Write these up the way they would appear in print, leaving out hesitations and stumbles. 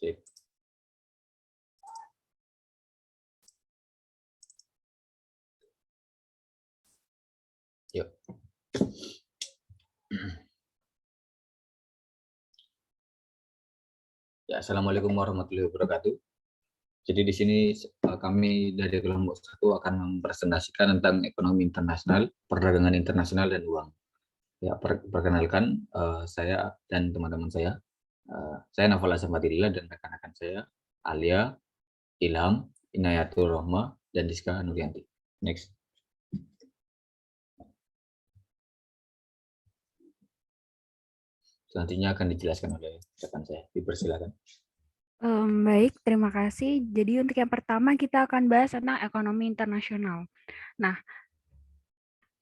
Sip. Yuk. Ya, Assalamualaikum warahmatullahi wabarakatuh. Jadi di sini kami dari kelompok 1 akan mempresentasikan tentang ekonomi internasional, perdagangan internasional dan uang. Ya, perkenalkan saya dan teman-teman saya. Saya Naufal Azam Fadilillah dan rekan-rekan saya Alia, Ilham, Inayatul Rohma, dan Diska Nuryanti. Next. Selanjutnya akan dijelaskan oleh rekan saya. Dipersilakan. Baik, terima kasih. Jadi untuk yang pertama kita akan bahas tentang ekonomi internasional. Nah,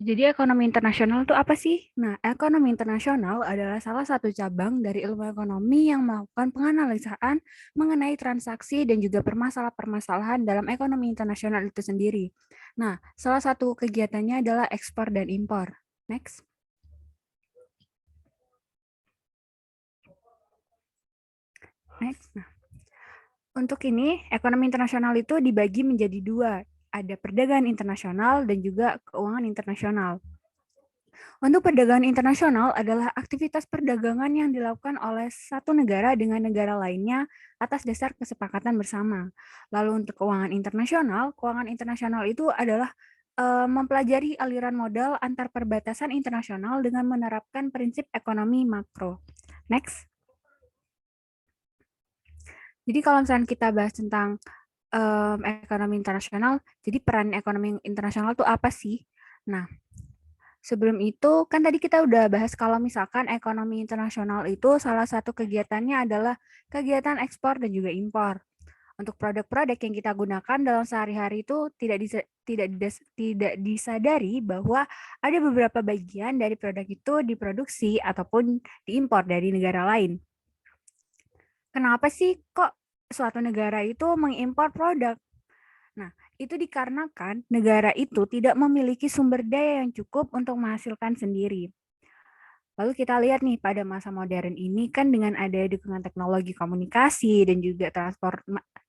jadi ekonomi internasional itu apa sih? Nah, ekonomi internasional adalah salah satu cabang dari ilmu ekonomi yang melakukan penganalisaan mengenai transaksi dan juga permasalahan dalam ekonomi internasional itu sendiri. Nah, salah satu kegiatannya adalah ekspor dan impor. Next. Nah, untuk ini, ekonomi internasional itu dibagi menjadi dua. Ada perdagangan internasional dan juga keuangan internasional. Untuk perdagangan internasional adalah aktivitas perdagangan yang dilakukan oleh satu negara dengan negara lainnya atas dasar kesepakatan bersama. Lalu untuk keuangan internasional itu adalah mempelajari aliran modal antar perbatasan internasional dengan menerapkan prinsip ekonomi makro. Next. Jadi kalau misalnya kita bahas tentang ekonomi internasional, jadi peran ekonomi internasional itu apa sih? Nah, sebelum itu kan tadi kita udah bahas kalau misalkan ekonomi internasional itu salah satu kegiatannya adalah kegiatan ekspor dan juga impor. Untuk produk-produk yang kita gunakan dalam sehari-hari itu tidak disadari bahwa ada beberapa bagian dari produk itu diproduksi ataupun diimpor dari negara lain. Kenapa sih kok suatu negara itu mengimpor produk? Nah, itu dikarenakan negara itu tidak memiliki sumber daya yang cukup untuk menghasilkan sendiri. Lalu kita lihat nih pada masa modern ini kan dengan adanya dukungan teknologi komunikasi dan juga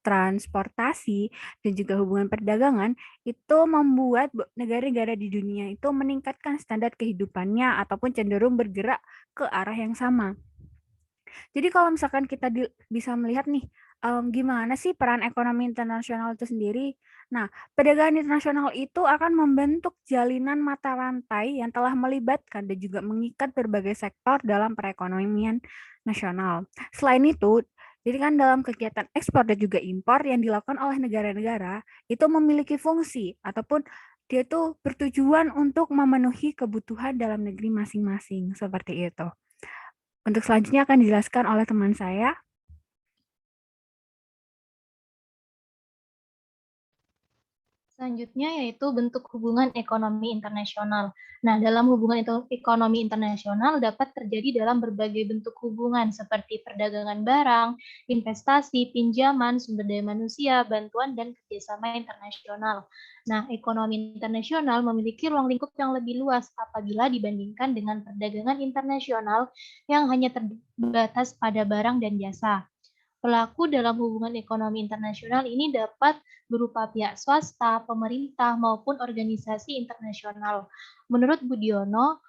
transportasi dan juga hubungan perdagangan itu membuat negara-negara di dunia itu meningkatkan standar kehidupannya ataupun cenderung bergerak ke arah yang sama. Jadi kalau misalkan kita bisa melihat nih, gimana sih peran ekonomi internasional itu sendiri? Nah, perdagangan internasional itu akan membentuk jalinan mata rantai yang telah melibatkan dan juga mengikat berbagai sektor dalam perekonomian nasional. Selain itu, jadi kan dalam kegiatan ekspor dan juga impor yang dilakukan oleh negara-negara itu memiliki fungsi ataupun dia itu bertujuan untuk memenuhi kebutuhan dalam negeri masing-masing seperti itu. Untuk selanjutnya akan dijelaskan oleh teman saya. Selanjutnya yaitu bentuk hubungan ekonomi internasional. Nah, dalam hubungan ekonomi internasional dapat terjadi dalam berbagai bentuk hubungan seperti perdagangan barang, investasi, pinjaman, sumber daya manusia, bantuan, dan kerjasama internasional. Nah, ekonomi internasional memiliki ruang lingkup yang lebih luas apabila dibandingkan dengan perdagangan internasional yang hanya terbatas pada barang dan jasa. Pelaku dalam hubungan ekonomi internasional ini dapat berupa pihak swasta, pemerintah, maupun organisasi internasional. Menurut Budiono,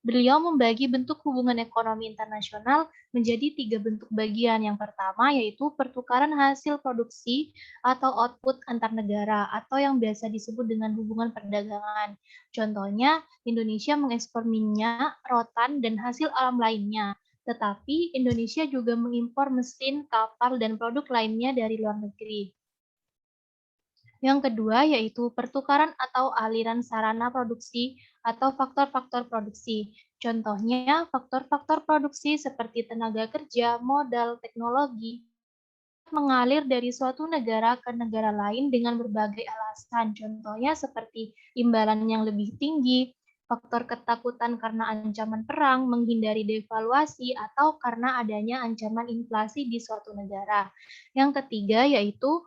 beliau membagi bentuk hubungan ekonomi internasional menjadi 3 bentuk bagian. Yang pertama yaitu pertukaran hasil produksi atau output antar negara atau yang biasa disebut dengan hubungan perdagangan. Contohnya, Indonesia mengekspor minyak, rotan, dan hasil alam lainnya. Tetapi Indonesia juga mengimpor mesin, kapal, dan produk lainnya dari luar negeri. Yang kedua yaitu pertukaran atau aliran sarana produksi atau faktor-faktor produksi. Contohnya faktor-faktor produksi seperti tenaga kerja, modal, teknologi, mengalir dari suatu negara ke negara lain dengan berbagai alasan. Contohnya seperti imbalan yang lebih tinggi, faktor ketakutan karena ancaman perang, menghindari devaluasi, atau karena adanya ancaman inflasi di suatu negara. Yang ketiga yaitu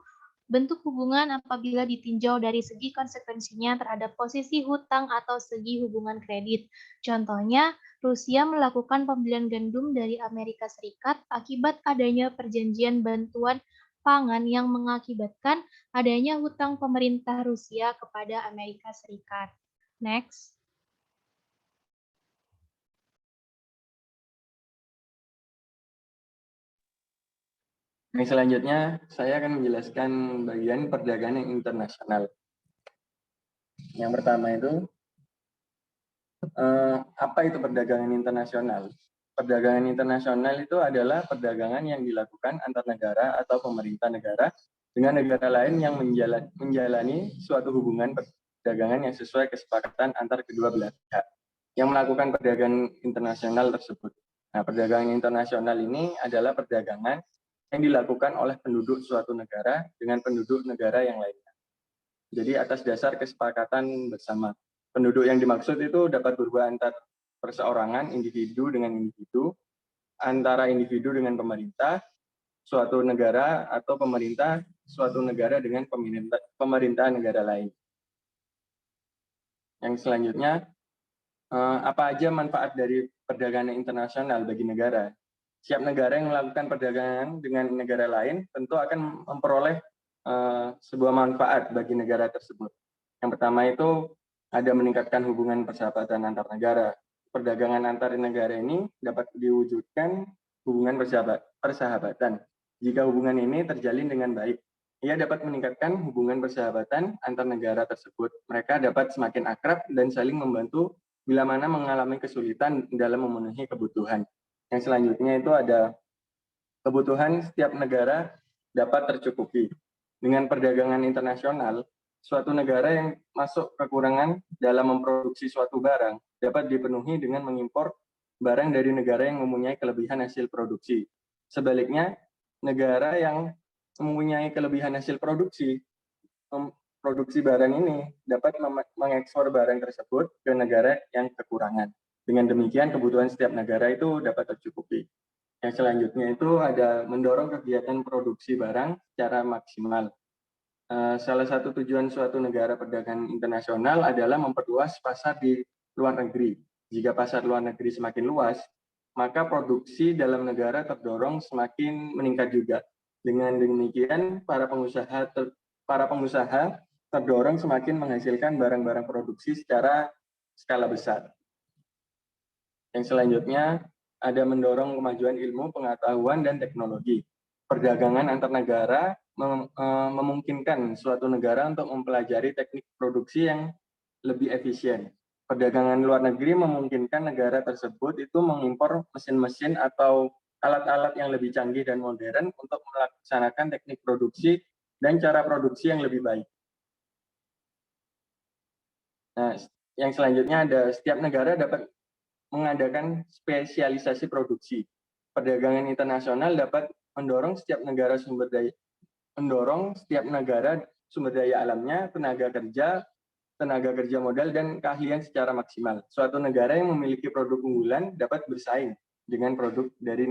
bentuk hubungan apabila ditinjau dari segi konsekuensinya terhadap posisi hutang atau segi hubungan kredit. Contohnya, Rusia melakukan pembelian gandum dari Amerika Serikat akibat adanya perjanjian bantuan pangan yang mengakibatkan adanya hutang pemerintah Rusia kepada Amerika Serikat. Next. Yang selanjutnya, saya akan menjelaskan bagian perdagangan internasional. Yang pertama itu, apa itu perdagangan internasional? Perdagangan internasional itu adalah perdagangan yang dilakukan antar negara atau pemerintah negara dengan negara lain yang menjalani suatu hubungan perdagangan yang sesuai kesepakatan antar kedua belah pihak yang melakukan perdagangan internasional tersebut. Nah, perdagangan internasional ini adalah perdagangan yang dilakukan oleh penduduk suatu negara dengan penduduk negara yang lainnya. Jadi atas dasar kesepakatan bersama. Penduduk yang dimaksud itu dapat berubah antar perseorangan, individu dengan individu, antara individu dengan pemerintah, suatu negara atau pemerintah suatu negara dengan pemerintah negara lain. Yang selanjutnya, apa aja manfaat dari perdagangan internasional bagi negara? Setiap negara yang melakukan perdagangan dengan negara lain tentu akan memperoleh sebuah manfaat bagi negara tersebut. Yang pertama itu ada meningkatkan hubungan persahabatan antar negara. Perdagangan antar negara ini dapat diwujudkan hubungan persahabatan. Jika hubungan ini terjalin dengan baik, ia dapat meningkatkan hubungan persahabatan antar negara tersebut. Mereka dapat semakin akrab dan saling membantu bila mana mengalami kesulitan dalam memenuhi kebutuhan. Yang selanjutnya itu ada kebutuhan setiap negara dapat tercukupi. Dengan perdagangan internasional, suatu negara yang masuk kekurangan dalam memproduksi suatu barang dapat dipenuhi dengan mengimpor barang dari negara yang mempunyai kelebihan hasil produksi. Sebaliknya, negara yang mempunyai kelebihan hasil produksi barang ini dapat mengekspor barang tersebut ke negara yang kekurangan. Dengan demikian, kebutuhan setiap negara itu dapat tercukupi. Yang selanjutnya itu ada mendorong kegiatan produksi barang secara maksimal. Salah satu tujuan suatu negara perdagangan internasional adalah memperluas pasar di luar negeri. Jika pasar luar negeri semakin luas, maka produksi dalam negara terdorong semakin meningkat juga. Dengan demikian, para pengusaha terdorong semakin menghasilkan barang-barang produksi secara skala besar. Yang selanjutnya, ada mendorong kemajuan ilmu, pengetahuan, dan teknologi. Perdagangan antar negara memungkinkan suatu negara untuk mempelajari teknik produksi yang lebih efisien. Perdagangan luar negeri memungkinkan negara tersebut itu mengimpor mesin-mesin atau alat-alat yang lebih canggih dan modern untuk melaksanakan teknik produksi dan cara produksi yang lebih baik. Nah, yang selanjutnya ada setiap negara dapat mengadakan spesialisasi produksi. Perdagangan internasional dapat mendorong setiap negara sumber daya alamnya, tenaga kerja modal, dan keahlian secara maksimal. Suatu negara yang memiliki produk unggulan dapat bersaing dengan produk dari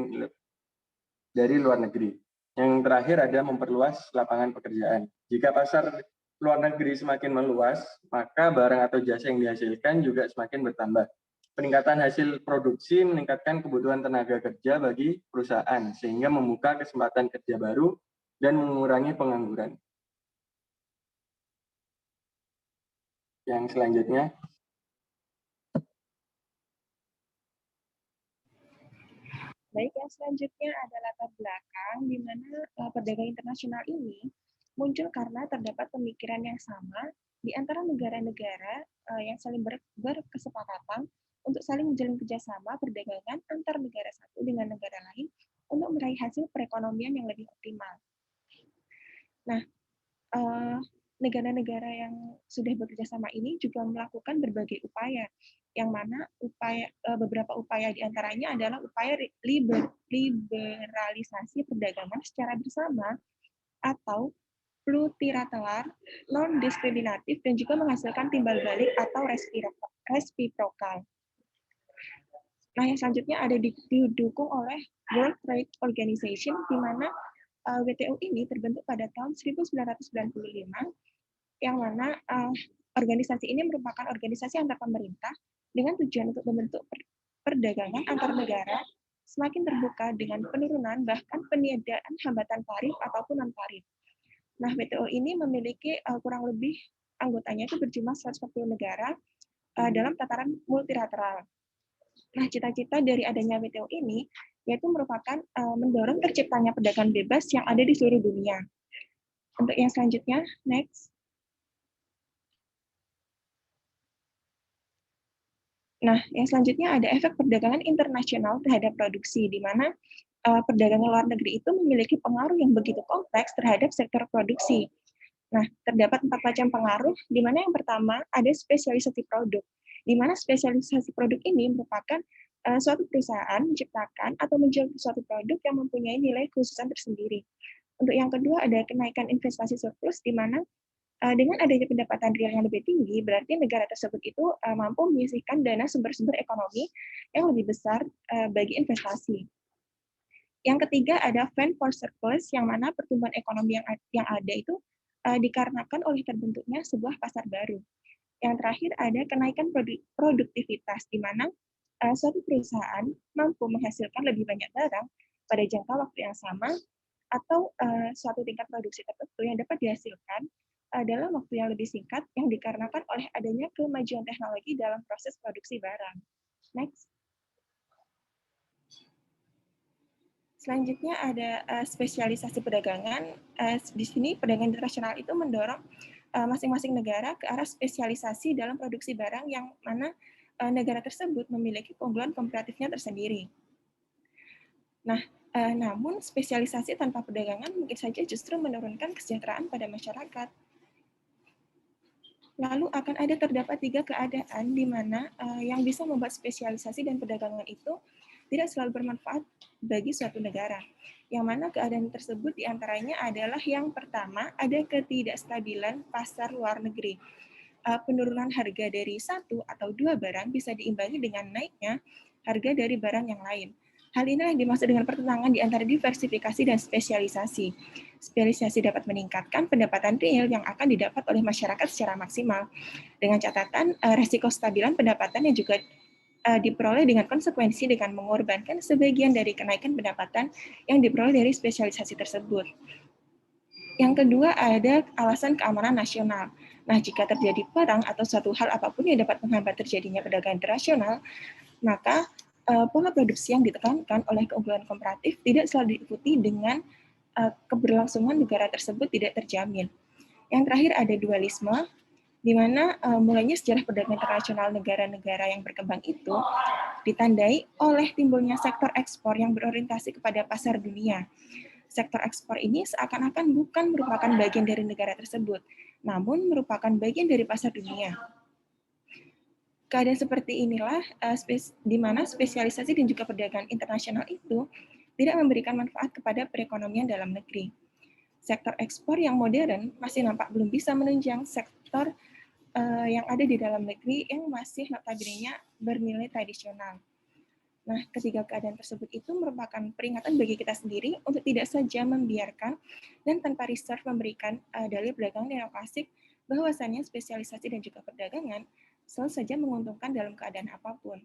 luar negeri. Yang terakhir ada memperluas lapangan pekerjaan. Jika pasar luar negeri semakin meluas, maka barang atau jasa yang dihasilkan juga semakin bertambah. Peningkatan hasil produksi meningkatkan kebutuhan tenaga kerja bagi perusahaan, sehingga membuka kesempatan kerja baru dan mengurangi pengangguran. Yang selanjutnya. Baik, yang selanjutnya adalah latar belakang di mana perdagangan internasional ini muncul karena terdapat pemikiran yang sama di antara negara-negara yang saling berkesepakatan untuk saling menjalin kerjasama perdagangan antar negara satu dengan negara lain untuk meraih hasil perekonomian yang lebih optimal. Nah, negara-negara yang sudah bekerja sama ini juga melakukan berbagai upaya, yang mana beberapa upaya diantaranya adalah upaya liberalisasi perdagangan secara bersama atau multilateral, non-diskriminatif, dan juga menghasilkan timbal balik atau reciprocal. Nah, yang selanjutnya ada didukung oleh World Trade Organization, di mana WTO ini terbentuk pada tahun 1995, yang mana organisasi ini merupakan organisasi antar pemerintah dengan tujuan untuk membentuk perdagangan antar negara semakin terbuka dengan penurunan bahkan peniadaan hambatan tarif ataupun non-tarif. Nah, WTO ini memiliki kurang lebih anggotanya itu berjumlah 140 negara dalam tataran multilateral. Nah, cita-cita dari adanya WTO ini yaitu merupakan mendorong terciptanya perdagangan bebas yang ada di seluruh dunia. Untuk yang selanjutnya, next. Nah, yang selanjutnya ada efek perdagangan internasional terhadap produksi, di mana perdagangan luar negeri itu memiliki pengaruh yang begitu kompleks terhadap sektor produksi. Nah, terdapat 4 macam pengaruh, di mana yang pertama ada spesialisasi produk, di mana spesialisasi produk ini merupakan suatu perusahaan menciptakan atau menjual suatu produk yang mempunyai nilai khususan tersendiri. Untuk yang kedua ada kenaikan investasi surplus, di mana dengan adanya pendapatan real yang lebih tinggi, berarti negara tersebut itu mampu menyisihkan dana sumber-sumber ekonomi yang lebih besar bagi investasi. Yang ketiga ada fund for surplus, yang mana pertumbuhan ekonomi yang ada itu dikarenakan oleh terbentuknya sebuah pasar baru. Yang terakhir ada kenaikan produktivitas, di mana suatu perusahaan mampu menghasilkan lebih banyak barang pada jangka waktu yang sama, atau suatu tingkat produksi tertentu yang dapat dihasilkan dalam waktu yang lebih singkat yang dikarenakan oleh adanya kemajuan teknologi dalam proses produksi barang. Next. Selanjutnya ada spesialisasi perdagangan. Di sini perdagangan internasional itu mendorong masing-masing negara ke arah spesialisasi dalam produksi barang yang mana negara tersebut memiliki keunggulan komparatifnya tersendiri. Nah, namun spesialisasi tanpa perdagangan mungkin saja justru menurunkan kesejahteraan pada masyarakat. Lalu akan terdapat 3 keadaan di mana yang bisa membuat spesialisasi dan perdagangan itu tidak selalu bermanfaat bagi suatu negara. Yang mana keadaan tersebut diantaranya adalah yang pertama, ada ketidakstabilan pasar luar negeri. Penurunan harga dari 1 atau 2 barang bisa diimbangi dengan naiknya harga dari barang yang lain. Hal ini yang dimaksud dengan pertentangan di antara diversifikasi dan spesialisasi. Spesialisasi dapat meningkatkan pendapatan real yang akan didapat oleh masyarakat secara maksimal. Dengan catatan resiko stabilan pendapatan yang juga diperoleh dengan konsekuensi dengan mengorbankan sebagian dari kenaikan pendapatan yang diperoleh dari spesialisasi tersebut. Yang kedua ada alasan keamanan nasional. Nah, jika terjadi perang atau suatu hal apapun yang dapat menghambat terjadinya perdagangan internasional, maka pola produksi yang ditekankan oleh keunggulan komparatif tidak selalu diikuti dengan keberlangsungan negara tersebut tidak terjamin. Yang terakhir ada dualisme, di mana mulainya sejarah perdagangan internasional negara-negara yang berkembang itu ditandai oleh timbulnya sektor ekspor yang berorientasi kepada pasar dunia. Sektor ekspor ini seakan-akan bukan merupakan bagian dari negara tersebut, namun merupakan bagian dari pasar dunia. Keadaan seperti inilah di mana spesialisasi dan juga perdagangan internasional itu tidak memberikan manfaat kepada perekonomian dalam negeri. Sektor ekspor yang modern masih nampak belum bisa menunjang sektor yang ada di dalam negeri yang masih notabene-nya bernilai tradisional. Nah, ketiga keadaan tersebut itu merupakan peringatan bagi kita sendiri untuk tidak saja membiarkan dan tanpa research memberikan dalil perdagangan yang klasik bahwasannya spesialisasi dan juga perdagangan selalu saja menguntungkan dalam keadaan apapun.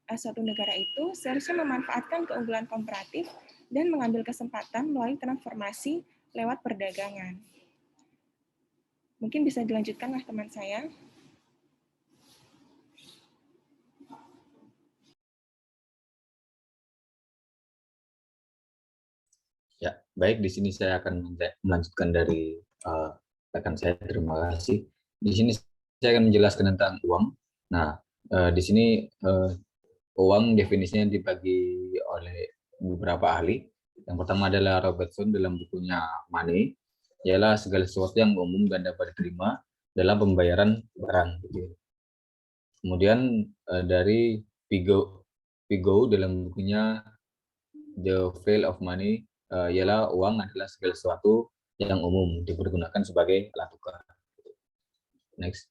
Suatu negara itu seharusnya memanfaatkan keunggulan komparatif dan mengambil kesempatan melalui transformasi lewat perdagangan. Mungkin bisa dilanjutkan oleh teman saya. Ya, baik, di sini saya akan melanjutkan dari rekan saya. Terima kasih. Di sini saya akan menjelaskan tentang uang. Nah, di sini uang definisinya dibagi oleh beberapa ahli. Yang pertama adalah Robertson dalam bukunya Money, ialah segala sesuatu yang umum dan dapat diterima dalam pembayaran barang. Kemudian dari Vigo dalam bukunya The Value of Money, ialah uang adalah segala sesuatu yang umum dipergunakan sebagai alat tukar. Next.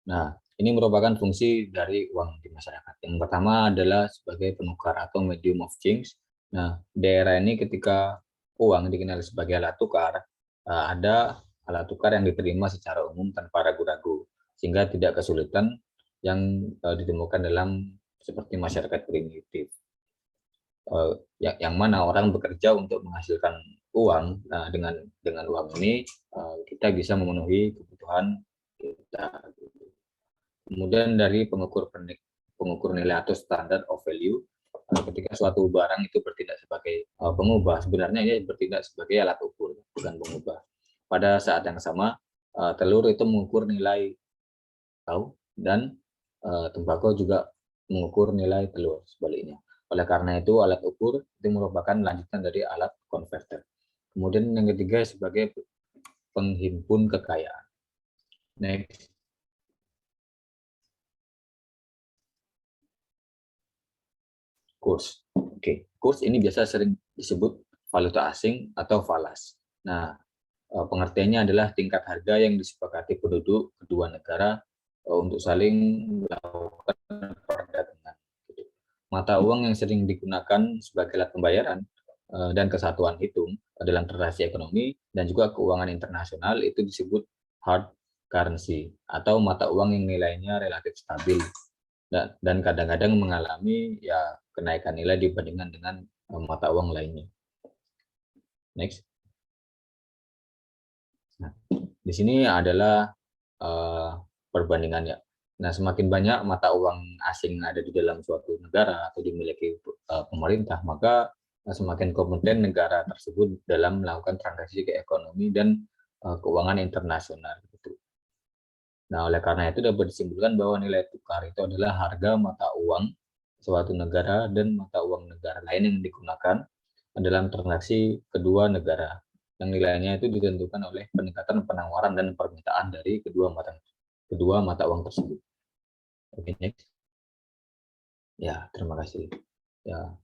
Nah, ini merupakan fungsi dari uang di masyarakat. Yang pertama adalah sebagai penukar atau medium of change. Nah, daerah ini ketika uang dikenal sebagai alat tukar, ada alat tukar yang diterima secara umum tanpa ragu-ragu, sehingga tidak kesulitan yang ditemukan dalam seperti masyarakat primitif. Yang mana orang bekerja untuk menghasilkan uang. Nah, dengan uang ini kita bisa memenuhi kebutuhan kita. Kemudian dari pengukur nilai atau standard of value, ketika suatu barang itu bertindak sebagai pengubah, sebenarnya ini bertindak sebagai alat ukur, bukan pengubah. Pada saat yang sama, telur itu mengukur nilai tahu dan tembakau juga mengukur nilai telur, sebaliknya. Oleh karena itu, alat ukur itu merupakan lanjutan dari alat konverter. Kemudian yang ketiga sebagai penghimpun kekayaan. Next. Kurs. Oke, kurs ini biasa sering disebut valuta asing atau falas. Nah, pengertiannya adalah tingkat harga yang disepakati penduduk kedua negara untuk saling melakukan perdagangan. Mata uang yang sering digunakan sebagai alat pembayaran dan kesatuan hitung dalam transaksi ekonomi dan juga keuangan internasional itu disebut hard currency atau mata uang yang nilainya relatif stabil dan kadang-kadang mengalami ya kenaikan nilai dibandingkan dengan mata uang lainnya. Next. Nah, di sini adalah perbandingan ya. Nah, semakin banyak mata uang asing ada di dalam suatu negara atau dimiliki pemerintah, maka semakin kompeten negara tersebut dalam melakukan transaksi ke ekonomi dan keuangan internasional. Nah, oleh karena itu dapat disimpulkan bahwa nilai tukar itu adalah harga mata uang suatu negara dan mata uang negara lain yang digunakan dalam transaksi kedua negara. Yang nilainya itu ditentukan oleh peningkatan penawaran dan permintaan dari kedua mata uang tersebut. Oke, next. Ya, terima kasih. Ya,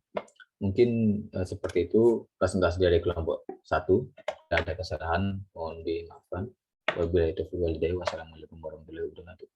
mungkin seperti itu presentasi dari kelompok 1. Tidak ada kesalahan, mohon dimaafkan. Wabillahi taufiq wal hidayah. Wassalamualaikum warahmatullahi wabarakatuh.